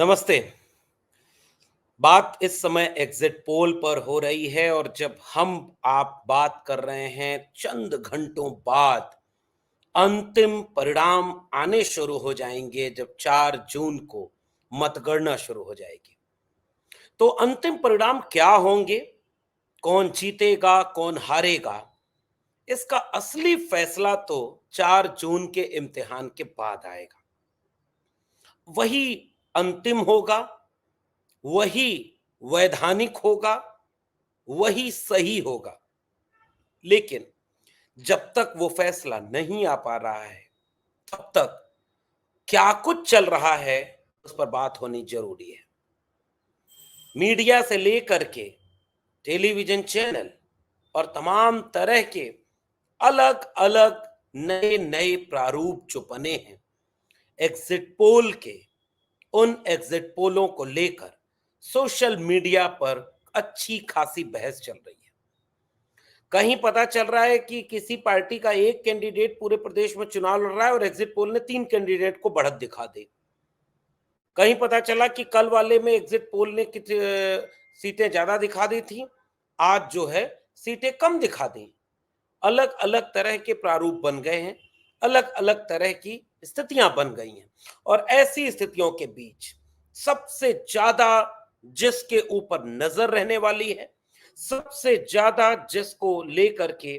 नमस्ते। बात इस समय एग्जिट पोल पर हो रही है और जब हम आप बात कर रहे हैं चंद घंटों बाद अंतिम परिणाम आने शुरू हो जाएंगे जब 4 जून को मतगणना शुरू हो जाएगी। तो अंतिम परिणाम क्या होंगे, कौन जीतेगा कौन हारेगा, इसका असली फैसला तो 4 जून के इम्तिहान के बाद आएगा। वही अंतिम होगा, वही वैधानिक होगा, वही सही होगा। लेकिन जब तक वो फैसला नहीं आ पा रहा है, तब तक क्या कुछ चल रहा है, उस पर बात होनी जरूरी है। मीडिया से लेकर के टेलीविजन चैनल और तमाम तरह के अलग अलग नए नए प्रारूप जो बने हैं एग्जिट पोल के, उन एग्जिट पोलों को लेकर सोशल मीडिया पर अच्छी खासी बहस चल रही है। कहीं पता चल रहा है कि किसी पार्टी का एक कैंडिडेट पूरे प्रदेश में चुनाव लड़ रहा है और एग्जिट पोल ने 3 कैंडिडेट को बढ़त दिखा दी। कहीं पता चला कि कल वाले में एग्जिट पोल ने सीटें ज्यादा दिखा दी थी, आज जो है सीटें कम दिखा दी। अलग अलग तरह के प्रारूप बन गए हैं, अलग अलग तरह की स्थितियां बन गई हैं और ऐसी स्थितियों के बीच सबसे ज्यादा जिसके ऊपर नजर रहने वाली है, सबसे ज्यादा जिसको लेकर के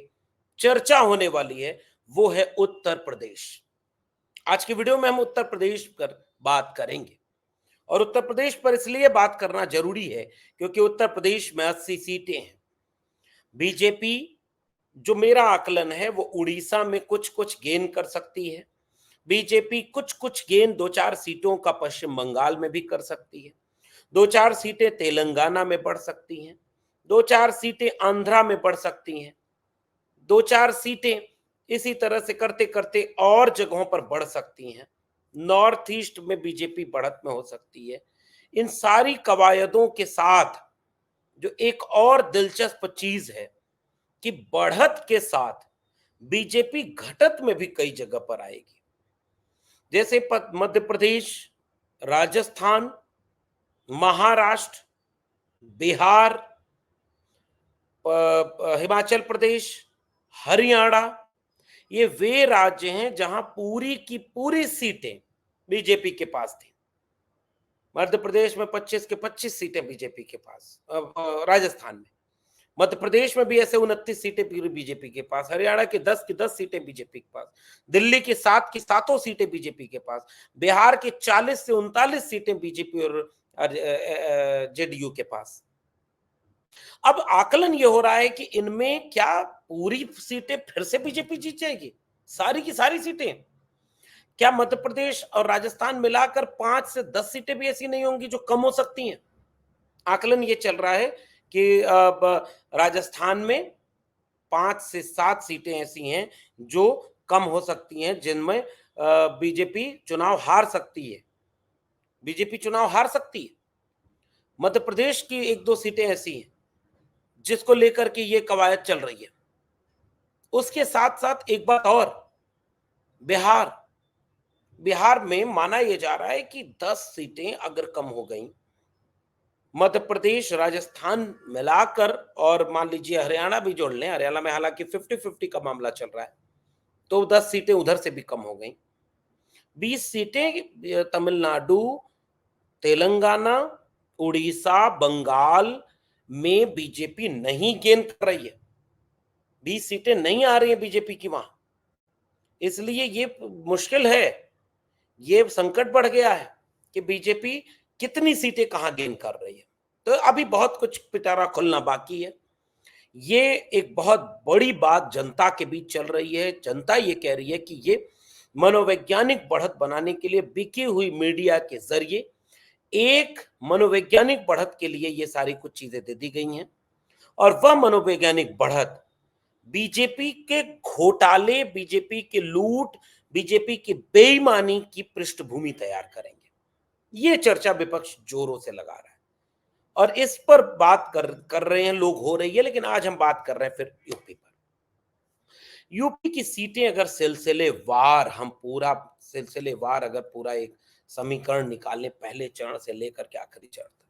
चर्चा होने वाली है, वो है उत्तर प्रदेश। आज की वीडियो में हम उत्तर प्रदेश पर बात करेंगे और उत्तर प्रदेश पर इसलिए बात करना जरूरी है क्योंकि उत्तर प्रदेश में 80 सीटें हैं। बीजेपी, जो मेरा आकलन है, वो उड़ीसा में कुछ कुछ गेन कर सकती है। बीजेपी कुछ कुछ गेन 2-4 सीटों का पश्चिम बंगाल में भी कर सकती है। 2-4 सीटें तेलंगाना में बढ़ सकती हैं। 2-4 सीटें आंध्रा में बढ़ सकती हैं। 2-4 सीटें इसी तरह से करते करते और जगहों पर बढ़ सकती हैं। नॉर्थ ईस्ट में बीजेपी बढ़त में हो सकती है। इन सारी कवायदों के साथ जो एक और दिलचस्प चीज है कि बढ़त के साथ बीजेपी घटत में भी कई जगह पर आएगी। जैसे मध्य प्रदेश, राजस्थान, महाराष्ट्र, बिहार, हिमाचल प्रदेश, हरियाणा, ये वे राज्य हैं जहां पूरी की पूरी सीटें बीजेपी के पास थी। मध्य प्रदेश में 25 के 25 सीटें बीजेपी के पास, राजस्थान में, मध्य प्रदेश में भी ऐसे 29 सीटें बीजेपी के पास, हरियाणा की 10 की 10 सीटें बीजेपी के पास, दिल्ली की 7 की 7 सीटें बीजेपी के पास, बिहार की 40 से 39 सीटें बीजेपी और जेडीयू के पास। अब आकलन ये हो रहा है कि इनमें क्या पूरी सीटें फिर से बीजेपी जीत जाएगी, सारी की सारी सीटें? क्या मध्य प्रदेश और राजस्थान मिलाकर 5 से 10 सीटें भी ऐसी नहीं होंगी जो कम हो सकती हैं? आकलन ये चल रहा है कि अब राजस्थान में 5 से 7 सीटें ऐसी हैं जो कम हो सकती हैं, जिनमें बीजेपी चुनाव हार सकती है। बीजेपी चुनाव हार सकती है। मध्य प्रदेश की 1-2 सीटें ऐसी हैं जिसको लेकर के ये कवायद चल रही है। उसके साथ साथ एक बात और, बिहार, बिहार में माना यह जा रहा है कि 10 सीटें अगर कम हो गई, मध्य प्रदेश राजस्थान मिलाकर, और मान लीजिए हरियाणा भी जोड़ लें, हरियाणा में हालांकि 50-50 का मामला चल रहा है, तो 10 सीटें उधर से भी कम हो गई। 20 सीटें तमिलनाडु, तेलंगाना, उड़ीसा, बंगाल में बीजेपी नहीं गेन कर रही है। 20 सीटें नहीं आ रही हैं बीजेपी की वहां, इसलिए ये मुश्किल है, ये संकट बढ़ गया है कि बीजेपी कितनी सीटें कहां गेन कर रही है। तो अभी बहुत कुछ पिटारा खुलना बाकी है। ये एक बहुत बड़ी बात जनता के बीच चल रही है। जनता ये कह रही है कि ये मनोवैज्ञानिक बढ़त बनाने के लिए बिकी हुई मीडिया के जरिए एक मनोवैज्ञानिक बढ़त के लिए ये सारी कुछ चीजें दे दी गई हैं और वह मनोवैज्ञानिक बढ़त बीजेपी के घोटाले, बीजेपी के लूट, बीजेपी की बेईमानी की पृष्ठभूमि तैयार करेंगे। ये चर्चा विपक्ष जोरों से लगा रहा है और इस पर बात कर रहे हैं लोग, हो रही है। लेकिन आज हम बात कर रहे हैं फिर यूपी पर। यूपी की सीटें अगर सिलसिलेवार हम पूरा सिलसिलेवार अगर पूरा एक समीकरण निकालें पहले चरण से लेकर के आखिरी चरण तक,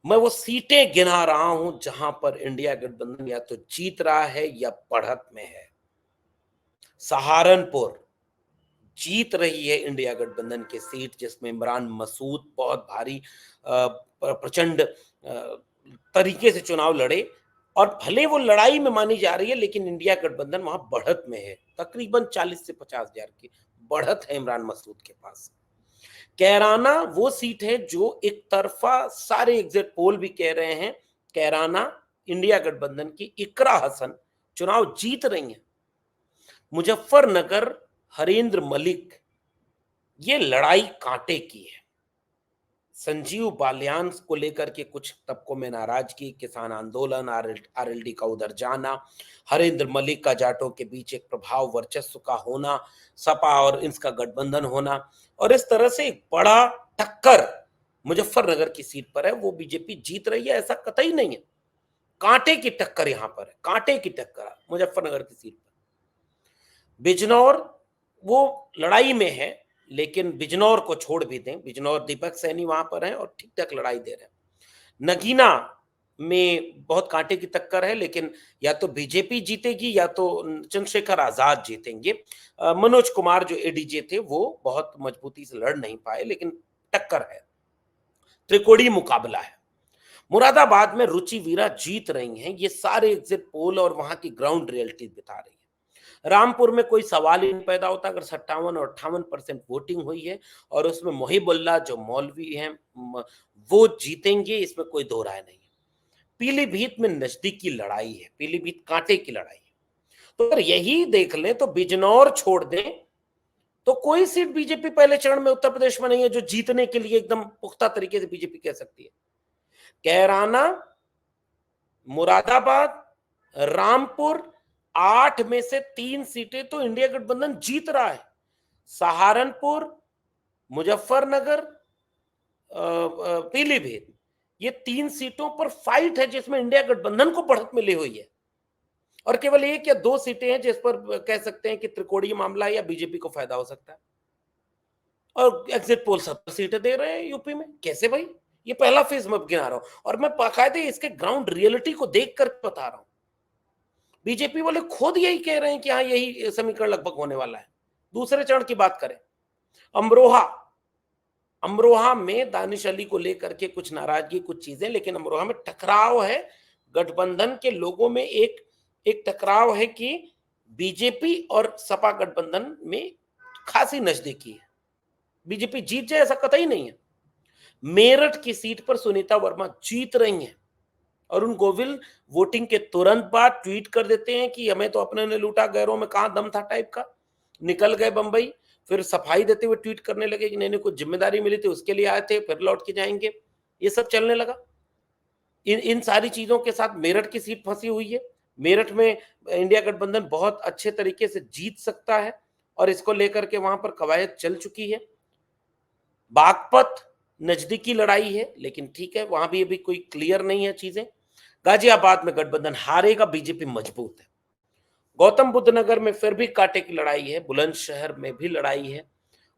मैं वो सीटें गिना रहा हूं जहां पर इंडिया गठबंधन या तो जीत रहा है या बढ़त में है। सहारनपुर जीत रही है इंडिया गठबंधन की सीट, जिसमें इमरान मसूद बहुत भारी प्रचंड तरीके से चुनाव लड़े, और भले वो लड़ाई में मानी जा रही है लेकिन इंडिया गठबंधन वहां बढ़त में है। तकरीबन 40 से 50,000 की बढ़त है इमरान मसूद के पास। कैराना वो सीट है जो एक तरफा सारे एग्जिट पोल भी कह रहे हैं कैराना इंडिया गठबंधन की इकरा हसन चुनाव जीत रही है। मुजफ्फरनगर हरेंद्र मलिक, ये लड़ाई कांटे की है। संजीव बालियान को लेकर के कुछ तबकों में नाराजगी, किसान आंदोलन, आरएलडी का उधर जाना, हरेंद्र मलिक का जाटों के बीच एक प्रभाव वर्चस्व का होना, सपा और इसका गठबंधन होना, और इस तरह से एक बड़ा टक्कर मुजफ्फरनगर की सीट पर है। वो बीजेपी जीत रही है ऐसा कतई नहीं है, कांटे की टक्कर यहां पर है, कांटे की टक्कर मुजफ्फरनगर की सीट पर। बिजनौर वो लड़ाई में है, लेकिन बिजनौर को छोड़ भी दें, बिजनौर दीपक सैनी वहां पर हैं और ठीक ठाक लड़ाई दे रहे हैं। नगीना में बहुत कांटे की टक्कर है, लेकिन या तो बीजेपी जीतेगी या तो चंद्रशेखर आजाद जीतेंगे। मनोज कुमार जो एडीजे थे वो बहुत मजबूती से लड़ नहीं पाए, लेकिन टक्कर है, त्रिकोणीय मुकाबला है। मुरादाबाद में रुचि वीरा जीत रही हैं, ये सारे एग्जिट पोल और वहां की ग्राउंड रियलिटी बता रही है। रामपुर में कोई सवाल ही नहीं पैदा होता अगर 57 और 58% वोटिंग हुई है, और उसमें मोहिबुल्ला जो मौलवी हैं वो जीतेंगे, इसमें कोई दो राय नहीं है। पीलीभीत में नजदीकी लड़ाई है, पीलीभीत कांटे की लड़ाई है। तो अगर यही देख लें तो बिजनौर छोड़ दें तो कोई सीट बीजेपी पहले चरण में उत्तर प्रदेश में नहीं है जो जीतने के लिए एकदम पुख्ता तरीके से बीजेपी कह सकती है। कैराना, मुरादाबाद, रामपुर, 8 में से 3 सीटें तो इंडिया गठबंधन जीत रहा है। सहारनपुर, मुजफ्फरनगर, पीलीभीत, ये 3 सीटों पर फाइट है जिसमें इंडिया गठबंधन को बढ़त मिली हुई है, और केवल 1 या 2 सीटें हैं जिस पर कह सकते हैं कि त्रिकोणीय मामला है या बीजेपी को फायदा हो सकता है। और एग्जिट पोल 70 सीटें दे रहे हैं यूपी में, कैसे भाई? ये पहला फेज मैं गिना रहा हूं, और मैं बाकायदे इसके ग्राउंड रियलिटी को देख कर बता रहा हूं। बीजेपी वाले खुद यही कह रहे हैं कि हाँ यही समीकरण लगभग होने वाला है। दूसरे चरण की बात करें, अमरोहा, अमरोहा में दानिश अली को लेकर के कुछ नाराजगी, कुछ चीजें, लेकिन अमरोहा में टकराव है गठबंधन के लोगों में, एक एक टकराव है कि बीजेपी और सपा गठबंधन में खासी नजदीकी है। बीजेपी जीत जाए ऐसा कतई नहीं है। मेरठ की सीट पर सुनीता वर्मा जीत रही हैं, अरुण गोविल वोटिंग के तुरंत बाद ट्वीट कर देते हैं कि हमें तो अपने ने लूटा, गैरों में कहां दम था टाइप का, निकल गए बंबई। फिर सफाई देते हुए ट्वीट करने लगे कि नहीं कुछ जिम्मेदारी मिली थी उसके लिए आए थे, फिर लौट के जाएंगे। ये सब चलने लगा। इन सारी चीजों के साथ मेरठ की सीट फंसी हुई है। मेरठ में इंडिया गठबंधन बहुत अच्छे तरीके से जीत सकता है और इसको लेकर के वहां पर कवायद चल चुकी है। बागपत नजदीकी लड़ाई है, लेकिन ठीक है, वहां भी अभी कोई क्लियर नहीं है चीजें। गाजियाबाद में गठबंधन हारेगा, बीजेपी मजबूत है। गौतम बुद्ध नगर में फिर भी कांटे की लड़ाई है, बुलंदशहर में भी लड़ाई है।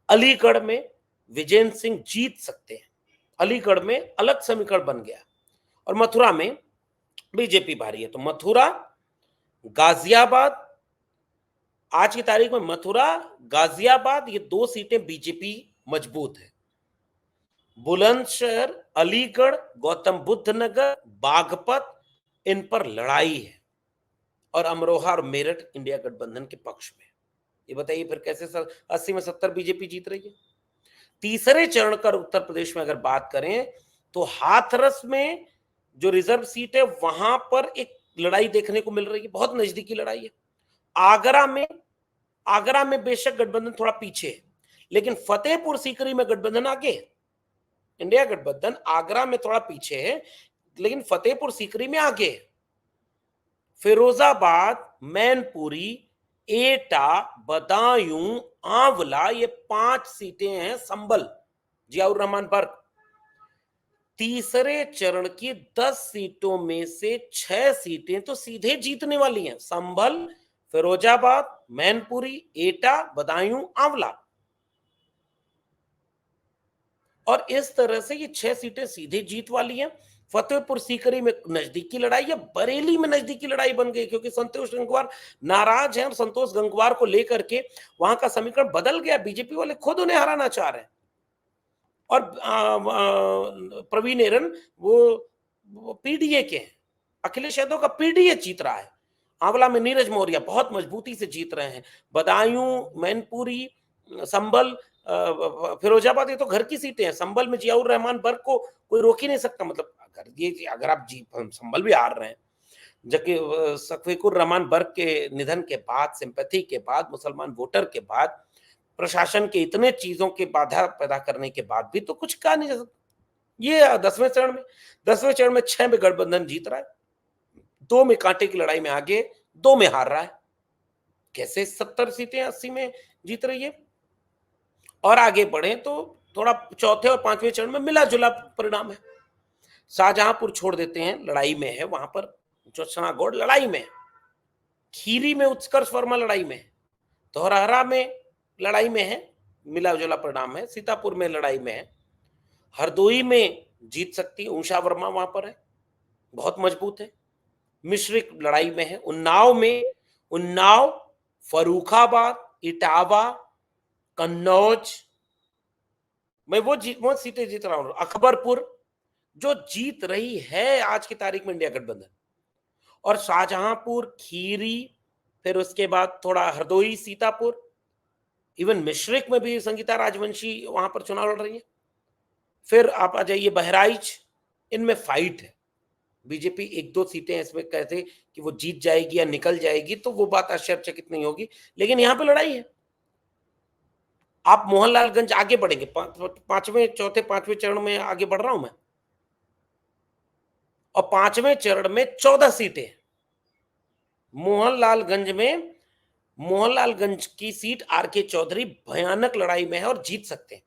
अलीगढ़ में विजेंद्र सिंह जीत सकते हैं, अलीगढ़ में अलग समीकरण बन गया, और मथुरा में बीजेपी भारी है। तो मथुरा, गाजियाबाद, आज की तारीख में मथुरा, गाजियाबाद, ये 2 सीटें बीजेपी मजबूत है। बुलंदशहर, अलीगढ़, गौतम बुद्ध नगर, बागपत, इन पर लड़ाई है, और अमरोहा और मेरठ इंडिया गठबंधन के पक्ष में। ये बताइए फिर कैसे 80 में 70 बीजेपी जीत रही है। तीसरे चरण का उत्तर प्रदेश में अगर बात करें तो हाथरस में जो रिजर्व सीट है वहां पर एक लड़ाई देखने को मिल रही है, बहुत नजदीकी लड़ाई है। आगरा में बेशक गठबंधन थोड़ा पीछे है, लेकिन फतेहपुर सीकरी में गठबंधन आगे है। इंडिया गठबंधन आगरा में थोड़ा पीछे है, लेकिन फतेहपुर सीकरी में आगे है। फिरोजाबाद, मैनपुरी, एटा, बदायूं, आंवला, ये 5 सीटें हैं। संभल, जियाउर रहमान बर्क। तीसरे चरण की 10 सीटों में से 6 सीटें तो सीधे जीतने वाली हैं। संभल, फिरोजाबाद, मैनपुरी, एटा, बदायूं, आंवला। और इस तरह से ये 6 सीटें सीधे जीत वाली हैं। फतेहपुर सीकरी में नजदीकी लड़ाई है, बरेली में नजदीकी लड़ाई बन गई क्योंकि संतोष गंगवार नाराज हैं और संतोष गंगवार को लेकर के वहां का समीकरण बदल गया। बीजेपी वाले खुद उन्हें हराना चाह रहे हैं। और प्रवीण एरन वो पीडीए के हैं, अखिलेश यादव का पीडीए जीत रहा है। आंवला में नीरज मौर्य बहुत मजबूती से जीत रहे हैं। बदायूं, मैनपुरी, संभल, फिरोजाबाद, ये तो घर की सीटें हैं। संभल में जियाउर रहमान बर्क को कोई रोक ही नहीं सकता। मतलब अगर आप संभल भी हार रहे हैं, जबकि शफीकुर रहमान बर्क के निधन के बाद, सिंपैथी के बाद, मुसलमान वोटर के बाद, प्रशासन के इतने चीजों के बाधा पैदा करने के बाद भी तो कुछ कहा नहीं जा सकता। ये 10वें चरण में 6 में गठबंधन जीत रहा है, 2 में कांटे की लड़ाई में आगे, 2 में हार रहा है। कैसे 70 सीटें 80 में जीत रही है? और आगे बढ़े तो थोड़ा चौथे और 5वें चरण में मिला जुला परिणाम है। शाहजहांपुर छोड़ देते हैं, लड़ाई में है वहां पर। जोशना गौड़ लड़ाई में है। खीरी में उत्कर्ष वर्मा लड़ाई में है। धौरहरा में लड़ाई में है, मिला जुला परिणाम है। सीतापुर में लड़ाई में है। हरदोई में जीत सकती है, उषा वर्मा वहां पर है, बहुत मजबूत है। मिश्रिक लड़ाई में है। उन्नाव, फर्रुखाबाद, इटावा, कन्नौज, मैं वो सीटें जीत रहा हूं। अकबरपुर जो जीत रही है आज की तारीख में इंडिया गठबंधन। और शाहजहांपुर, खीरी, फिर उसके बाद थोड़ा हरदोई, सीतापुर, इवन मिश्रिक में भी संगीता राजवंशी वहां पर चुनाव लड़ रही है। फिर आप आ जाइए बहराइच, इनमें फाइट है। बीजेपी 1-2 सीटें इसमें कहते कि वो जीत जाएगी या निकल जाएगी, तो वो बात आश्चर्यचकित नहीं होगी, लेकिन यहां पे लड़ाई है। आप मोहनलालगंज आगे बढ़ेंगे, चौथे पांचवें चरण में आगे बढ़ रहा हूं मैं, और 5वें चरण में 14 सीटें। मोहनलालगंज की सीट आर.के. चौधरी भयानक लड़ाई में है और जीत सकते हैं।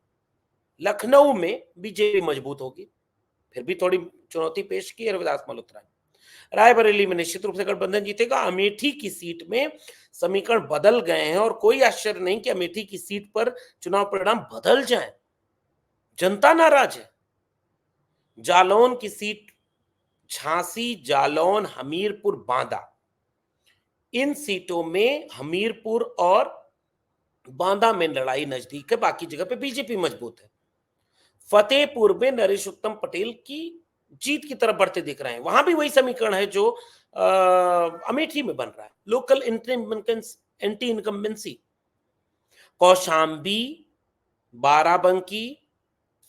लखनऊ में बीजेपी मजबूत होगी, फिर भी थोड़ी चुनौती पेश की है रविदास मल्होत्रा ने। रायबरेली में निश्चित रूप से गठबंधन जीतेगा। अमेठी की सीट में समीकरण बदल गए हैं और कोई आश्चर्य नहीं कि अमेठी की सीट पर चुनाव परिणाम बदल जाए, जनता नाराज है। जालौन की सीट, झांसी, जालौन, हमीरपुर, बांदा, इन सीटों में हमीरपुर और बांदा में लड़ाई नजदीक है, बाकी जगह पे बीजेपी मजबूत है। फतेहपुर में नरेश उत्तम पटेल की जीत की तरफ बढ़ते दिख रहे हैं। वहां भी वही समीकरण है जो अमेठी में बन रहा है, local anti incumbency. Kaushambi, Barabanki,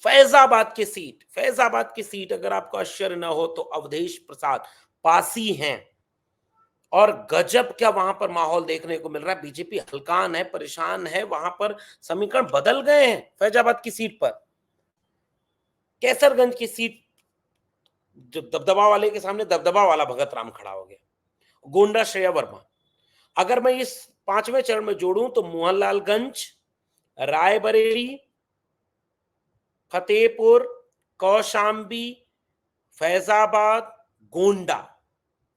Faizabad की सीट अगर आपको आश्चर्य न हो तो अवधेश प्रसाद पासी हैं। और गजब क्या वहां पर माहौल देखने को मिल रहा है। बीजेपी हल्कान है, परेशान है, वहां पर समीकरण बदल गए हैं। फैजाबाद की सीट पर, कैसरगंज की सीट, जो दबदबा वाले के सामने दबदबा वाला भगत राम खड़ा हो गया। गोंडा, श्रेया वर्मा। अगर मैं इस 5वें चरण में जोड़ूं तो मोहनलालगंज, रायबरेली, फतेहपुर, कौशाम्बी, फैजाबाद, गोंडा,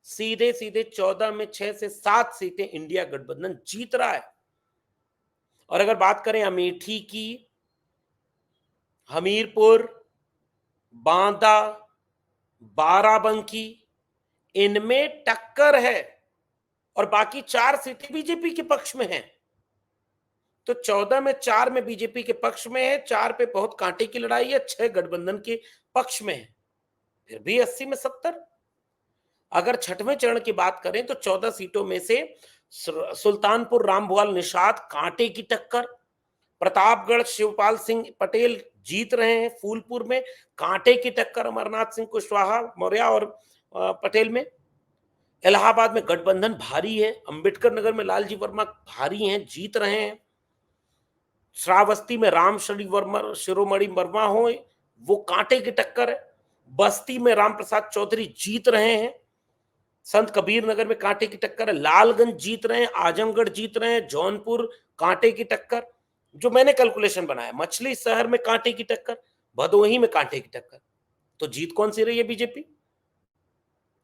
सीधे सीधे 14 में 6 से 7 सीटें इंडिया गठबंधन जीत रहा है। और अगर बात करें अमेठी की, हमीरपुर, बांदा, बाराबंकी, इनमें टक्कर है और बाकी 4 सीटें बीजेपी के पक्ष में हैं। तो 14 में 4 में बीजेपी के पक्ष में है, 4 पे बहुत कांटे की लड़ाई है, 6 गठबंधन के पक्ष में है, फिर भी 80 में 70। अगर 6वें चरण की बात करें तो 14 सीटों में से सुल्तानपुर रामभुआल निषाद कांटे की टक्कर, प्रतापगढ़ शिवपाल सिंह पटेल जीत रहे हैं, फूलपुर में कांटे की टक्कर अमरनाथ सिंह कुशवाहा, मौर्य और पटेल में। इलाहाबाद में गठबंधन भारी है, अंबेडकर नगर में लालजी वर्मा भारी हैं, जीत रहे हैं। श्रावस्ती में राम शिरोमणि वर्मा हो, वो कांटे की टक्कर है। बस्ती में राम प्रसाद चौधरी जीत रहे हैं। संत कबीर नगर में कांटे की टक्कर है। लालगंज जीत रहे हैं, आजमगढ़ जीत रहे हैं, जौनपुर कांटे की टक्कर, जो मैंने कैलकुलेशन बनाया। मछली शहर में कांटे की टक्कर, भदोही में कांटे की टक्कर। तो जीत कौन सी रही है बीजेपी?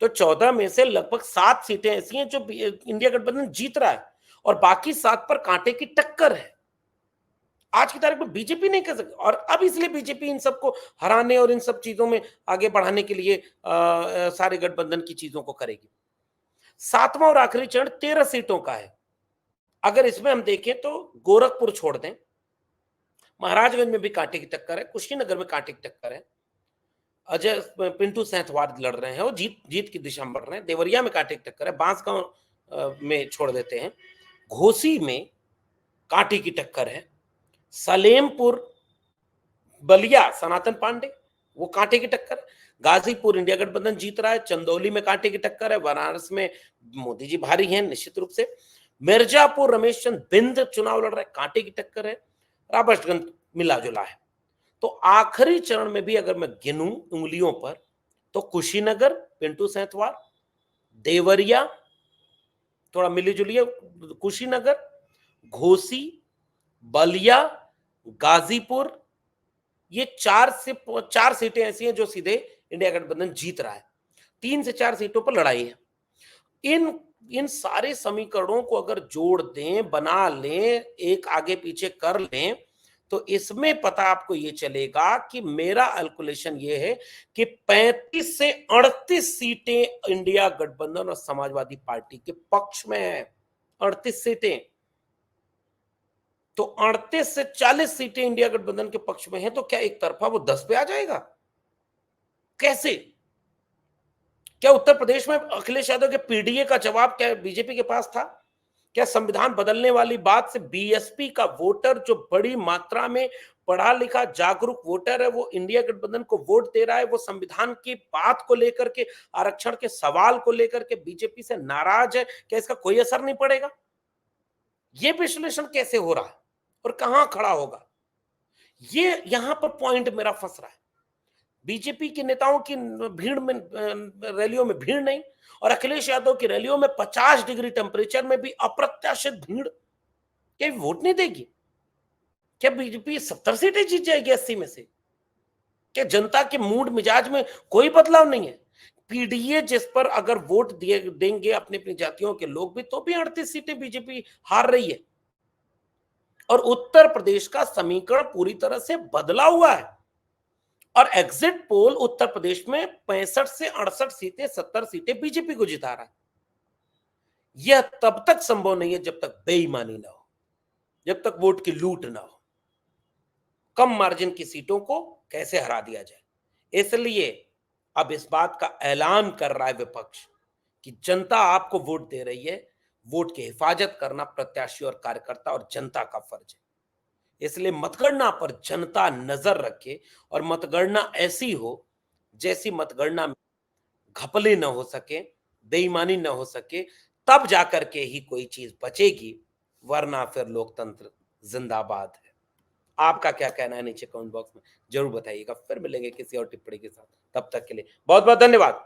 तो 14 में से लगभग 7 सीटें ऐसी हैं जो इंडिया गठबंधन जीत रहा है और बाकी 7 पर कांटे की टक्कर है। आज की तारीख में बीजेपी नहीं कर सकती और अब इसलिए बीजेपी इन सबको हराने और इन सब चीजों में आगे बढ़ाने के लिए सारे गठबंधन की चीजों को करेगी। 7वां और आखिरी चरण 13 सीटों का है। अगर इसमें हम देखें तो गोरखपुर छोड़ दें, महाराजगंज में भी कांटे की टक्कर है, कुशीनगर में कांटे की टक्कर है, अजय पिंटू सेंथवार लड़ रहे हैं, वो जीत जीत की दिशा में बढ़ रहे हैं, देवरिया में कांटे की टक्कर है, बांसगांव में छोड़ देते हैं, घोसी में कांटे की टक्कर है, सलेमपुर बलिया सनातन पांडे वो कांटे की टक्कर है, गाजीपुर इंडिया गठबंधन जीत रहा है, चंदौली में कांटे की टक्कर है, वाराणसी में मोदी जी भारी हैं निश्चित रूप से, मिर्जापुर रमेश चंद बिंद चुनाव लड़ रहे हैं, कांटे की टक्कर है, राबर्ट्सगंज मिला जुला है। तो आखिरी चरण में भी अगर मैं गिनूं उंगलियों पर तो कुशीनगर पिंटू सेंथवार, देवरिया थोड़ा मिली जुली है, कुशीनगर, घोसी, बलिया, गाजीपुर, ये 4 सीटें ऐसी हैं जो सीधे इंडिया गठबंधन जीत रहा है। 3 से 4 सीटों पर लड़ाई है। इन इन सारे समीकरणों को अगर जोड़ दें, बना लें, एक आगे पीछे कर लें, तो इसमें पता आपको ये चलेगा कि मेरा कैलकुलेशन ये है कि 35 से 38 सीटें इंडिया गठबंधन और समाजवादी पार्टी के पक्ष में है। 38 सीटें, तो 38 से 40 सीटें इंडिया गठबंधन के पक्ष में है, तो क्या एक तरफा वो 10 पे आ जाएगा? कैसे? क्या उत्तर प्रदेश में अखिलेश यादव के पीडीए का जवाब क्या बीजेपी के पास था? क्या संविधान बदलने वाली बात से बीएसपी का वोटर जो बड़ी मात्रा में पढ़ा लिखा जागरूक वोटर है, वो इंडिया गठबंधन को वोट दे रहा है, वो संविधान की बात को लेकर के, आरक्षण के सवाल को लेकर के बीजेपी से नाराज है, क्या इसका कोई असर नहीं पड़ेगा? ये विश्लेषण कैसे हो रहा है और कहां खड़ा होगा? ये यहां पर पॉइंट मेरा फंस रहा है। बीजेपी के नेताओं की भीड़ में, रैलियों में भीड़ नहीं, और अखिलेश यादव की रैलियों में 50 डिग्री टेम्परेचर में भी अप्रत्याशित भीड़। क्या वोट नहीं देगी? क्या बीजेपी 70 सीटें जीत जाएगी 80 में से? क्या जनता के मूड मिजाज में कोई बदलाव नहीं है? पीडीए जिस पर अगर वोट दिए देंगे अपनी अपनी जातियों के लोग भी, तो भी 38 सीटें बीजेपी हार रही है। और उत्तर प्रदेश का समीकरण पूरी तरह से बदला हुआ है और एग्जिट पोल उत्तर प्रदेश में 65 से 68 सीटें, 70 सीटें बीजेपी को जिता रहा है। यह तब तक संभव नहीं है जब तक बेईमानी ना हो, जब तक वोट की लूट ना हो। कम मार्जिन की सीटों को कैसे हरा दिया जाए, इसलिए अब इस बात का ऐलान कर रहा है विपक्ष कि जनता आपको वोट दे रही है, वोट की हिफाजत करना प्रत्याशी और कार्यकर्ता और जनता का फर्ज है। इसलिए मतगणना पर जनता नजर रखे और मतगणना ऐसी हो जैसी मतगणना में घपले न हो सके, बेईमानी न हो सके, तब जाकर के ही कोई चीज बचेगी, वरना फिर लोकतंत्र जिंदाबाद है। आपका क्या कहना है नीचे कमेंट बॉक्स में जरूर बताइएगा। फिर मिलेंगे किसी और टिप्पणी के साथ, तब तक के लिए बहुत बहुत धन्यवाद।